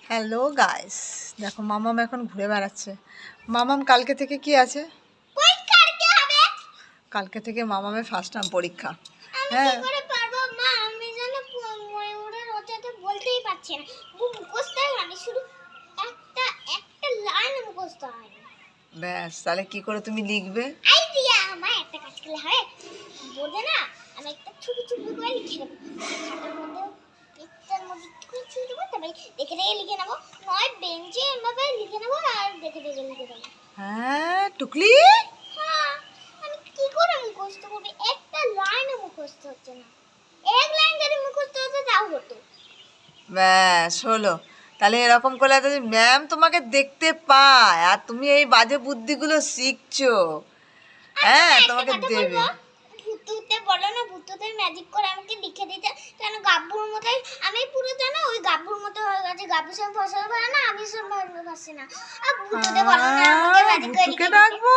Hello guys, দেখো মামাম এখন ঘুরে বেড়াচ্ছে। মামাম কালকে থেকে কি আছে? কালকে থেকে মামামের ফার্স্ট টার্ম পরীক্ষা। হ্যাঁ, আমি জানো ময়ূরের রচনাটা বলতেই পারছি না, মুখস্থ হয় শুধু একটা একটা লাইন মুখস্থ হয় না। ব্যাস, তাহলে কি করে তুমি লিখবে? আইডিয়া আমার একটা কাজ করলে হয়, বোঝে না, আমি একটা ছোট ছোট করে লিখে দেবো খাতার মধ্যে, পেজটার মধ্যে কিছু দেবো, তারপরে দেখে দেখে লিখে নেবো, নয় বেঞ্চে এভাবে লিখে নেবো আর দেখে দেখে লিখে দেবো। হ্যাঁ টুকলি, হ্যাঁ, আমি কি করে মুখস্থ করবি? একটা লাইনও মুখস্থ হচ্ছে না। এক লাইন যদি মুখস্থ হতো তাও হতো। ব্যাস হলো। তাহলে এরকম করলে তো ম্যাম তোমাকে দেখতে পায় আর তুমি এই বাজে বুদ্ধিগুলো শিখছো। হ্যাঁ, তোমাকে দেবে। ভূতুতে বলো না, ভূতুতে ম্যাজিক করে আমাকে লিখে দিতে, কেন গাব্বুর মতোই আমি পুরো জানো ওই গাব্বুর মতো হয়ে গেছে। গাব্বু সব ফসল পারে না, আমি সব ভালো পারছি না। আর ভূতুতে বলো না আমাকে ম্যাজিক করে ভূতুকে লিখে দিতে। ডাকবো?